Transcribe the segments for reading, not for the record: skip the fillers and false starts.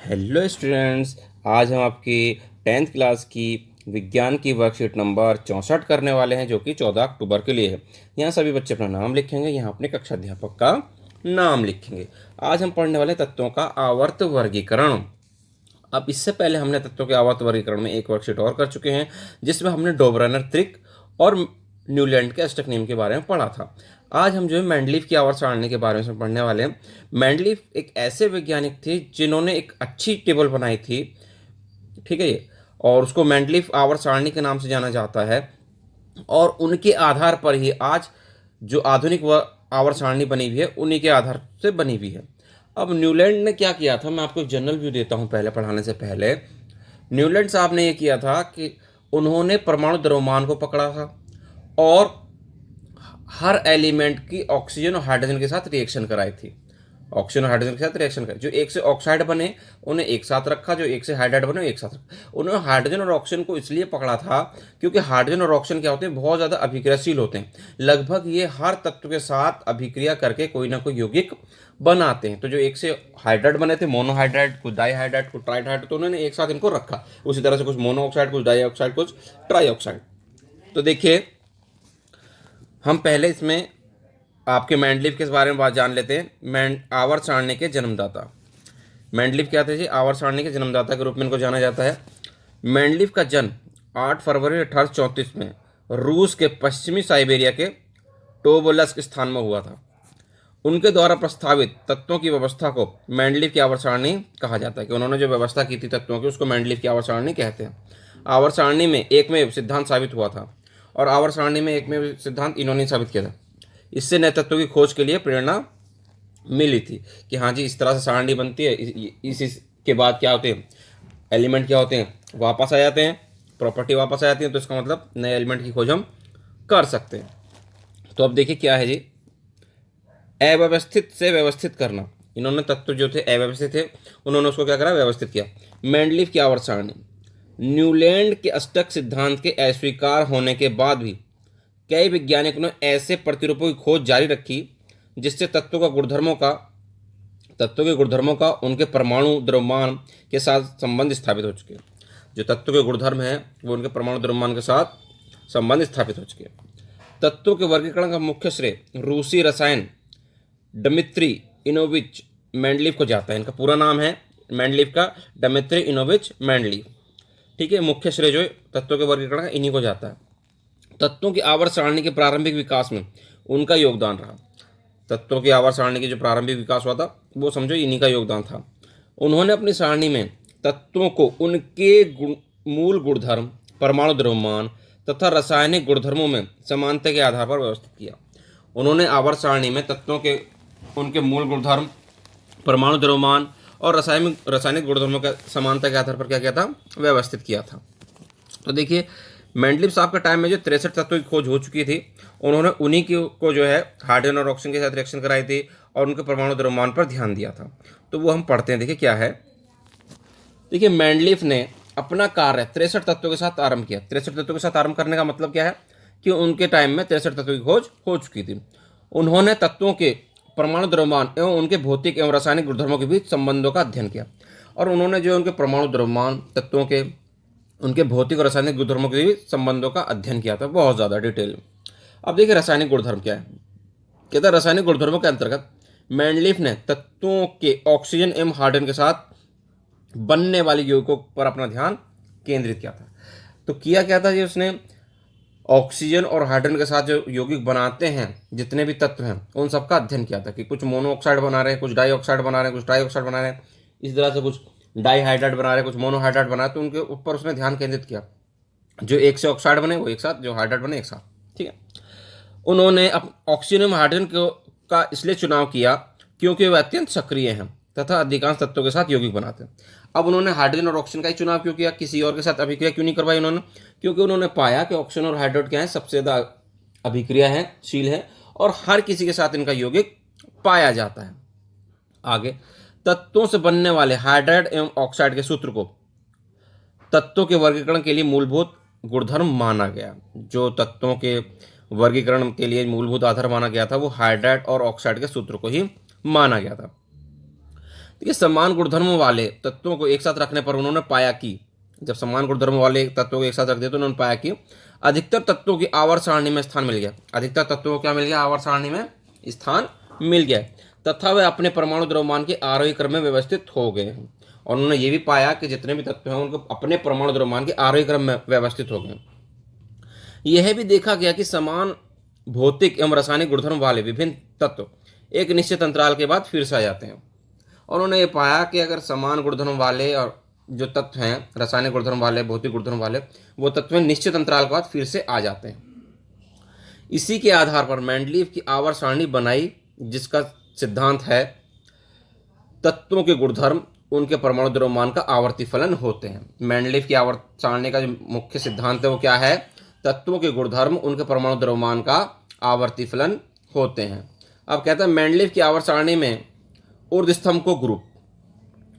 Hello students. आज हम आपकी 10th क्लास की विज्ञान की वर्कशीट नंबर 64 करने वाले हैं, जो कि 14 अक्टूबर के लिए है। यहाँ सभी बच्चे अपना नाम लिखेंगे, यहाँ अपने कक्षा अध्यापक का नाम लिखेंगे। आज हम पढ़ने वाले तत्वों का आवर्त वर्गीकरण। अब इससे पहले हमने तत्वों के आवर्त वर्गीकरण में एक वर्कशीट और कर चुके हैं, जिसमें हमने डोबरनर त्रिक और न्यूलैंड के अष्टक नियम के बारे में पढ़ा था। आज हम जो है मेंडलीफ की आवर्त सारणी के बारे में पढ़ने वाले हैं। मेंडलीफ एक ऐसे वैज्ञानिक थे जिन्होंने एक अच्छी टेबल बनाई थी, ठीक है ये, और उसको मेंडलीफ आवर्त सारणी के नाम से जाना जाता है। और उनके आधार पर ही आज जो आधुनिक आवर्त सारणी बनी हुई है, उन्हीं के आधार से बनी हुई है। अब न्यूलैंड ने क्या किया था, मैं आपको एक जनरल व्यू देता हूँ पहले पढ़ाने से पहले। न्यूलैंड साहब ने ये किया था कि उन्होंने परमाणु द्रव्यमान को पकड़ा था और हर एलिमेंट की ऑक्सीजन और हाइड्रोजन के साथ रिएक्शन कराई थी। ऑक्सीजन और हाइड्रोजन के साथ रिएक्शन कराई, जो एक से ऑक्साइड बने उन्हें एक साथ रखा, जो एक से हाइड्राइड बने एक साथ रखा। उन्होंने हाइड्रोजन और ऑक्सीजन को इसलिए पकड़ा था क्योंकि हाइड्रोजन और ऑक्सीजन क्या होते हैं, बहुत ज़्यादा अभिक्रियाशील होते हैं। लगभग ये हर तत्व के साथ अभिक्रिया करके कोई ना कोई यौगिक बनाते हैं। तो जो एक से हाइड्राइड बने थे, मोनोहाइड्राइड, कुछ डाईहाइड्राइड, कुछ ट्राइहाइड्राइड, तो उन्होंने एक साथ इनको रखा। उसी तरह से कुछ मोनोऑक्साइड, कुछ डाईऑक्साइड, कुछ ट्राईऑक्साइड। तो देखिए, हम पहले इसमें आपके मेंडलीफ के बारे में बात जान लेते हैं। आवर्त सारणी के जन्मदाता मेंडलीफ क्या थे जी? आवर्त सारणी के जन्मदाता के रूप में इनको जाना जाता है। मेंडलीफ का जन्म 8 फरवरी 1834 में रूस के पश्चिमी साइबेरिया के टोबोलस्क स्थान में हुआ था। उनके द्वारा प्रस्तावित तत्वों की व्यवस्था को मेंडलीफ की आवर्त सारणी कहा जाता है, कि उन्होंने जो व्यवस्था की थी तत्वों की, उसको मेंडलीफ की आवर्त सारणी कहते हैं। आवर्त सारणी में एकमेव सिद्धांत साबित हुआ था, और आवर्त सारणी में एकमेव सिद्धांत इन्होंने साबित किया था। इससे नए तत्वों की खोज के लिए प्रेरणा मिली थी कि हाँ जी, इस तरह से सारणी बनती है। इस के बाद क्या होते हैं, एलिमेंट क्या होते हैं, वापस आ जाते हैं, प्रॉपर्टी वापस आ जाती है। तो इसका मतलब नए एलिमेंट की खोज हम कर सकते हैं। तो अब देखिए क्या है जी, अव्यवस्थित से व्यवस्थित करना। इन्होंने तत्व जो थे अव्यवस्थित थे, उन्होंने उसको क्या करा, व्यवस्थित किया। मेंडलीफ की आवर्त सारणी। न्यूलैंड के अष्टक सिद्धांत के अस्वीकार होने के बाद भी कई वैज्ञानिकों ने ऐसे प्रतिरूपों की खोज जारी रखी जिससे तत्वों के गुणधर्मों का उनके परमाणु द्रव्यमान के साथ संबंध स्थापित हो चुके हैं। जो तत्व के गुणधर्म हैं वो उनके परमाणु द्रव्यमान के साथ संबंध स्थापित हो चुके हैं। तत्वों के वर्गीकरण का मुख्य श्रेय रूसी रसायन डमित्री इनोविच मेंडलीफ को जाता है। इनका पूरा नाम है मेंडलीफ का डमित्री इनोविच मेंडलीफ, ठीक है। मुख्य श्रेय जो तत्वों के वर्गीकरण का इन्हीं को जाता है। तत्वों की आवर्त सारणी के प्रारंभिक विकास में उनका योगदान रहा। तत्वों की आवर्त सारणी की जो प्रारंभिक विकास हुआ था, वो समझो इन्हीं का योगदान था। उन्होंने अपनी सारणी में तत्वों को उनके मूल गुणधर्म, परमाणु द्रव्यमान तथा रासायनिक गुणधर्मों में समानता के आधार पर व्यवस्थित किया। उन्होंने आवर्त सारणी में तत्वों के उनके मूल गुणधर्म, परमाणु द्रव्यमान और रासायनिक गुणधर्मों का समानता के आधार पर क्या किया था, व्यवस्थित किया था। तो देखिए, मेंडलीफ साहब के टाइम में जो 63 तत्वों की खोज हो चुकी थी, उन्होंने उन्हीं को जो है हाइड्रोजन और ऑक्सीजन के साथ रिएक्शन कराई थी और उनके परमाणु द्रव्यमान पर ध्यान दिया था। तो वो हम पढ़ते हैं। देखिए क्या है, देखिए मेंडलीफ ने अपना कार्य 63 तत्वों के साथ आरंभ किया। 63 तत्वों के साथ आरंभ करने का मतलब क्या है कि उनके टाइम में 63 तत्वों की खोज हो चुकी थी। उन्होंने तत्वों के परमाणु द्रव्यमान एवं उनके भौतिक एवं रासायनिक गुणधर्मों के बीच संबंधों का अध्ययन किया। और उन्होंने जो उनके परमाणु द्रव्यमान, तत्वों के उनके भौतिक और रासायनिक गुणधर्मों के संबंधों का अध्ययन किया था, बहुत ज़्यादा डिटेल में। अब देखिए रासायनिक गुणधर्म क्या है। कहता है रासायनिक गुणधर्मों के अंतर्गत मेंडलीफ ने तत्वों के ऑक्सीजन एवं हाइड्रोजन के साथ बनने वाले यौगिकों पर अपना ध्यान केंद्रित किया था। तो किया क्या था जी, उसने ऑक्सीजन और हाइड्रोजन के साथ जो यौगिक बनाते हैं, जितने भी तत्व हैं, उन सबका अध्ययन किया था कि कुछ मोनोऑक्साइड बना रहे हैं, कुछ डाइऑक्साइड बना रहे हैं, कुछ ट्राइऑक्साइड बना रहे हैं, इस तरह से कुछ डाईहाइड्राइड बना रहे हैं, कुछ मोनोहाइड्राइड बना रहे हैं। तो उनके ऊपर उसने ध्यान केंद्रित किया। जो एक से ऑक्साइड बने वो एक साथ, जो हाइड्राइड बने एक साथ, ठीक है। उन्होंने ऑक्सीजन एवं हाइड्रोजन का इसलिए चुनाव किया क्योंकि वे अत्यंत सक्रिय हैं तथा अधिकांश तत्वों के साथ यौगिक बनाते हैं। अब उन्होंने हाइड्रोजन और ऑक्सीजन का ही चुनाव क्यों किया, किसी और के साथ अभिक्रिया क्यों नहीं करवाई उन्होंने? क्योंकि उन्होंने पाया कि ऑक्सीजन और हाइड्रोजन क्या है, सबसे ज़्यादा अभिक्रिया है, शील है, और हर किसी के साथ इनका यौगिक पाया जाता है। आगे, तत्वों से बनने वाले हाइड्राइड एवं ऑक्साइड के सूत्र को तत्वों के वर्गीकरण के लिए मूलभूत गुणधर्म माना गया। जो तत्वों के वर्गीकरण के लिए मूलभूत आधार माना गया था, वो हाइड्राइड और ऑक्साइड के सूत्र को ही माना गया था। तो ये समान गुणधर्मों वाले तत्वों को एक साथ रखने पर उन्होंने पाया कि, जब समान गुणधर्मों वाले तत्वों को एक साथ रख दिया तो उन्होंने पाया कि अधिकतर तत्वों की आवर्त सारणी में स्थान मिल गया। अधिकतर तत्वों को क्या मिल गया? आवर्त सारणी में स्थान मिल गया, तथा वे अपने परमाणु द्रव्यमान के आरोही क्रम में व्यवस्थित हो गए हैं। और उन्होंने ये भी पाया कि जितने भी तत्व हैं उनको अपने परमाणु द्रव्यमान के आरोही क्रम में व्यवस्थित हो गए। यह भी देखा गया कि समान भौतिक एवं रासायनिक गुणधर्म वाले विभिन्न तत्व एक निश्चित अंतराल के बाद फिर से आ जाते हैं। और उन्होंने ये पाया कि अगर समान गुणधर्म वाले और जो तत्व हैं, रासायनिक गुणधर्म वाले, भौतिक गुणधर्म वाले, वो तत्व निश्चित अंतराल के बाद फिर से आ जाते हैं। इसी के आधार पर मेंडलीव की आवर्त सारणी बनाई, जिसका सिद्धांत है तत्वों के गुणधर्म उनके परमाणु द्रव्यमान का आवर्ती फलन होते हैं। मेंडलीव की आवर्त सारणी का जो मुख्य सिद्धांत है वो क्या है? तत्वों के गुणधर्म उनके परमाणु द्रव्यमान का आवर्ती फलन होते हैं। अब कहता है मेंडलीव की आवर्त सारणी में ऊर्ध्व स्तंभ को ग्रुप,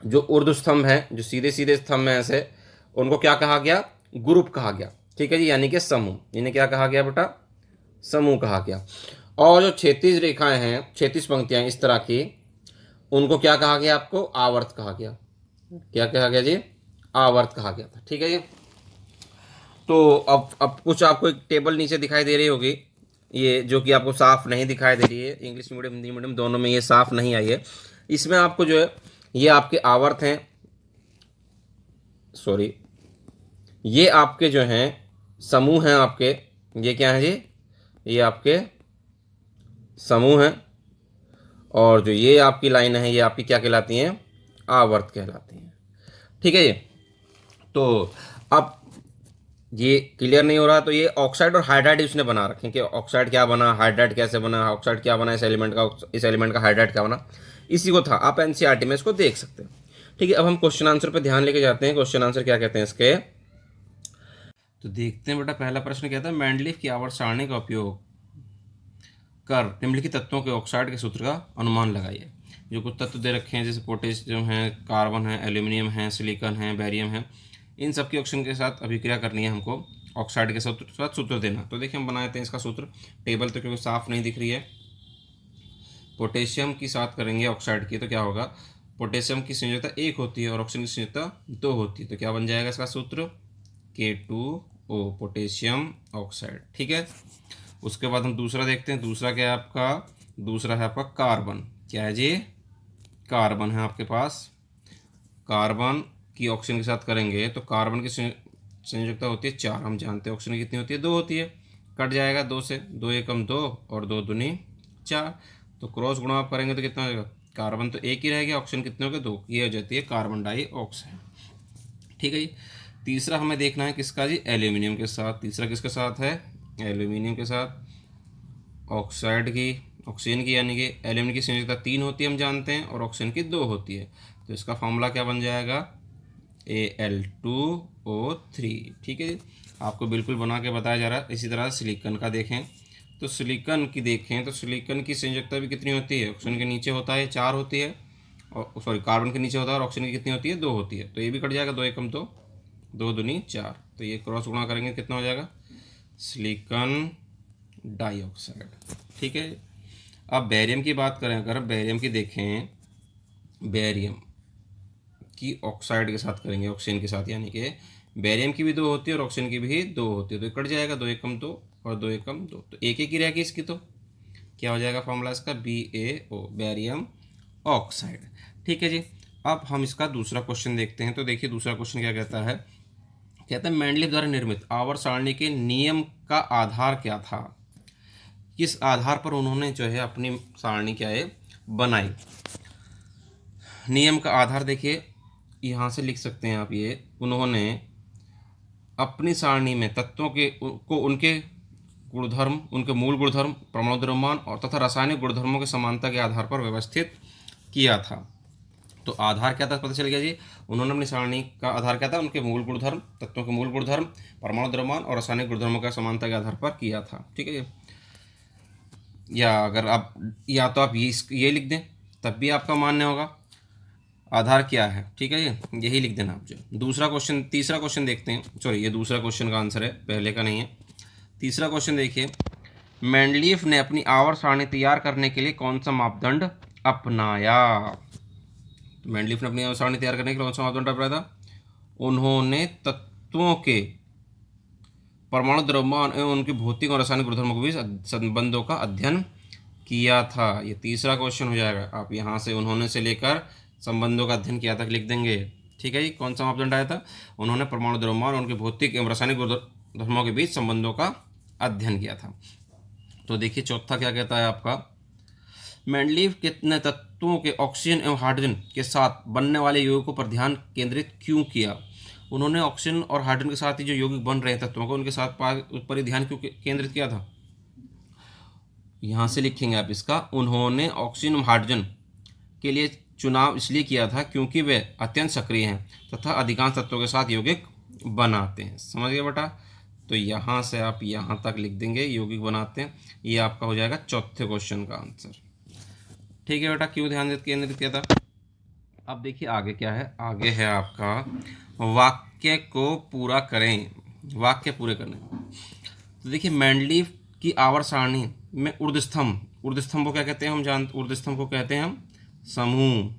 जो ऊर्ध्व स्तंभ है, जो सीधे सीधे स्तंभ है ऐसे, उनको क्या कहा गया? ग्रुप कहा गया। ठीक है जी, यानी कि समूह। इन्हें क्या कहा गया बेटा? समूह कहा गया। और जो क्षैतिज रेखाएं हैं, क्षैतिज पंक्तियां इस तरह की, उनको क्या कहा गया? आपको आवर्त कहा गया। क्या कहा गया जी? आवर्त कहा गया था। ठीक है जी। तो अब कुछ आपको एक टेबल नीचे दिखाई दे रही होगी, ये जो कि आपको साफ नहीं दिखाई दे रही है। इंग्लिश मीडियम, हिंदी मीडियम दोनों में ये साफ नहीं आई है। इसमें आपको जो है ये आपके आवर्त हैं, सॉरी, ये आपके जो हैं समूह हैं आपके। ये क्या है जी? ये आपके समूह हैं। और जो ये आपकी लाइन है ये आपकी क्या कहलाती हैं? आवर्त कहलाती हैं। ठीक है ये। तो अब ये क्लियर नहीं हो रहा, तो ये ऑक्साइड और हाइड्राइड उसने बना रखे कि ऑक्साइड क्या बना, हाइड्राइड कैसे बना, ऑक्साइड क्या बना, इस एलिमेंट का हाइड्राइड क्या बना, इसी को था। आप एनसीईआरटी में इसको देख सकते हैं। ठीक है, अब हम क्वेश्चन आंसर पे ध्यान लेके जाते हैं। क्वेश्चन आंसर क्या कहते हैं इसके, तो देखते हैं बेटा। पहला प्रश्न क्या था? मेंडलीव की आवर्त सारणी का उपयोग कर निम्नलिखित तत्वों के ऑक्साइड के सूत्र का अनुमान लगाइए। जो कुछ तत्व दे रखे हैं, जैसे पोटेशियम है, कार्बन है, एल्यूमिनियम है, सिलिकॉन है, बेरियम है, इन सब की ऑक्सीजन के साथ अभिक्रिया करनी है हमको, ऑक्साइड के साथ सूत्र देना। तो देखिए हम बनाते हैं इसका सूत्र। टेबल तो क्योंकि साफ नहीं दिख रही है। पोटेशियम की साथ करेंगे ऑक्साइड की, तो क्या होगा? पोटेशियम की संयोजकता 1 होती है और ऑक्सीजन की संयोजकता 2 होती है। तो क्या बन जाएगा इसका सूत्र? K2O, potassium oxide. ठीक है। उसके बाद हम दूसरा देखते हैं। दूसरा क्या है आपका? दूसरा है आपका कार्बन। क्या है जी? कार्बन है आपके पास। कार्बन की ऑक्सीजन के साथ करेंगे तो कार्बन की संयोजकता होती है 4, हम जानते हैं। ऑक्सीजन कितनी होती है? 2 होती है। कट जाएगा 2 से, 2 एकम 2 और 2 दूनी 4। तो क्रॉस गुणा आप करेंगे तो कितना हो जाएगा? कार्बन तो 1 ही रहेगा, ऑक्सीजन कितने हो गए? 2। ये हो जाती है कार्बन डाइऑक्साइड। ठीक है जी। तीसरा हमें देखना है किसका जी? एल्यूमिनियम के साथ। तीसरा किसके साथ है? एल्यूमिनियम के साथ ऑक्साइड की, ऑक्सीजन की, यानी कि एल्यूमिनियम की संयोजकता 3 होती है हम जानते हैं और ऑक्सीजन की 2 होती है। तो इसका फॉर्मूला क्या बन जाएगा? Al2O3। ठीक है जी। आपको बिल्कुल बना के बताया जा रहा है। इसी तरह सिलिकॉन का देखें तो सिलिकॉन की देखें तो सिलिकॉन की संयोजकता भी कितनी होती है? ऑक्सीजन के नीचे होता है 4 होती है, और सॉरी कार्बन के नीचे होता है, और ऑक्सीजन की कितनी होती है? 2 होती है। तो ये भी कट जाएगा, 2 एकम 2, 2 दूनी 4। तो ये क्रॉस गुणा करेंगे कितना हो जाएगा? Silicon dioxide. ठीक है। अब बेरियम की बात करें, अगर बेरियम की देखें, बेरियम की ऑक्साइड के साथ करेंगे, ऑक्सीजन के साथ, यानी कि बेरियम की भी 2 होती है और ऑक्सीजन की भी 2 होती है। तो कट जाएगा, 2 एकम 2 और 2 एकम 2, तो एक ही रहेगी इसकी। तो क्या हो जाएगा फॉर्मूला इसका? BaO, barium oxide. ठीक है जी। अब हम इसका दूसरा क्वेश्चन देखते हैं। तो देखिए दूसरा क्वेश्चन क्या कहता है? कहता है मेंडलीव द्वारा निर्मित आवर्त सारणी के नियम का आधार क्या था? किस आधार पर उन्होंने जो है अपनी सारणी क्या है बनाई? नियम का आधार देखिए यहाँ से लिख सकते हैं आप। ये उन्होंने अपनी सारणी में तत्वों के को उनके गुणधर्म, उनके मूल गुणधर्म, परमाणु द्रव्यमान और तथा रासायनिक गुणधर्मों की समानता के आधार पर व्यवस्थित किया था। तो आधार क्या था पता चल गया जी। उन्होंने अपनी सारणी का आधार क्या था? उनके मूल गुणधर्म, तत्वों के मूल गुणधर्म, परमाणु द्रव्यमान और रासायनिक गुणधर्मों का समानता के आधार पर किया था। ठीक है। या अगर आप, या तो आप ये लिख दें तब भी आपका मान्य होगा। आधार क्या है? ठीक है, यही लिख देना आप। जो दूसरा क्वेश्चन, तीसरा क्वेश्चन देखते हैं। सॉरी, ये दूसरा क्वेश्चन का आंसर है, पहले का नहीं है। तीसरा क्वेश्चन देखिए, मेंडलीव ने अपनी आवर्त सारणी तैयार करने के लिए कौन सा मापदंड अपनाया? तो मेंडलीफ ने अपनी आवर सारणी तैयार करने के लिए कौन सा मापदंड अपनाया था? उन्होंने तत्वों के परमाणु द्रव्यमान एवं उनके भौतिक और रासायनिक गुणधर्मों के बीच संबंधों का अध्ययन किया था। ये तीसरा क्वेश्चन हो जाएगा। आप यहाँ से उन्होंने से लेकर संबंधों का अध्ययन किया तक लिख देंगे। ठीक है जी। कौन सा मापदंड आया था? उन्होंने परमाणु द्रव्यमान और उनके भौतिक एवं रासायनिक गुणधर्मों के बीच संबंधों का अध्ययन किया था। तो देखिए चौथा क्या कहता है आपका, मेंडलीफ कितने तत्वों के ऑक्सीजन एवं हाइड्रोजन के साथ बनने वाले यौगिकों पर ध्यान केंद्रित क्यों किया? उन्होंने ऑक्सीजन और हाइड्रोजन के साथ ही जो यौगिक बन रहे हैं तत्वों को, उनके साथ पर ही ध्यान क्यों केंद्रित किया था? यहाँ से लिखेंगे आप इसका, उन्होंने ऑक्सीजन और हाइड्रोजन के लिए चुनाव इसलिए किया था क्योंकि वे अत्यंत सक्रिय हैं तथा अधिकांश तत्वों के साथ यौगिक बनाते हैं। समझ गए बेटा? तो यहाँ से आप यहाँ तक लिख देंगे यौगिक बनाते हैं। ये आपका हो जाएगा चौथे क्वेश्चन का आंसर। ठीक है बेटा, क्यों ध्यान केंद्रित किया था? अब देखिए आगे क्या है, आगे है आपका वाक्य को पूरा करें, वाक्य पूरे करने। तो देखिए मेंडलीफ की आवर्त सारणी में ऊर्ध्वस्तंभ को क्या कहते हैं? हम जानते, ऊर्ध्वस्तंभ को कहते हैं हम समूह।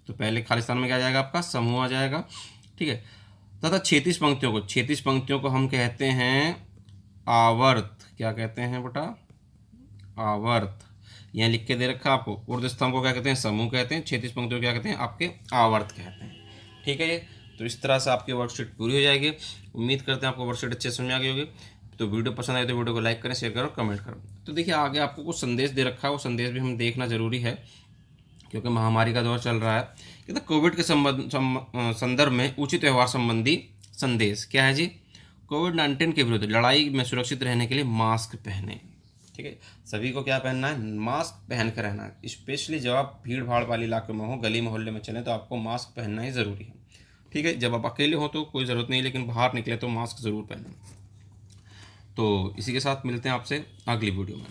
तो पहले खाली स्थान में क्या आ जाएगा आपका? समूह आ जाएगा। ठीक है। तथा क्षैतिज पंक्तियों को हम कहते हैं आवर्त। क्या कहते हैं बेटा? आवर्त। यहाँ लिख के दे रखा आपको। ऊर्ध्वस्तंभ को क्या कहते हैं? समूह कहते हैं। क्षैतिज पंक्तियों को क्या कहते हैं? आपके आवर्त कहते हैं। ठीक है ये। तो इस तरह से आपकी वर्कशीट पूरी हो जाएगी। उम्मीद करते हैं आपको वर्कशीट अच्छे समझ आ गई होगी। तो वीडियो पसंद आए तो वीडियो को लाइक करें, शेयर करो, कमेंट करो। तो देखिए आगे आपको कुछ संदेश दे रखा है, वो संदेश भी हम देखना जरूरी है क्योंकि महामारी का दौर चल रहा है। कहते कोविड के संदर्भ में उचित व्यवहार संबंधी संदेश क्या है जी? कोविड-19 के विरुद्ध लड़ाई में सुरक्षित रहने के लिए मास्क पहने। ठीक है, सभी को क्या पहनना है? मास्क पहन कर रहना है। स्पेशली जब आप भीड़ भाड़ वाले इलाके में हो, गली मोहल्ले में चलें तो आपको मास्क पहनना ही ज़रूरी है। ठीक है, जब आप अकेले हो तो कोई ज़रूरत नहीं, लेकिन बाहर निकले तो मास्क ज़रूर पहनें। तो इसी के साथ मिलते हैं आपसे अगली वीडियो में।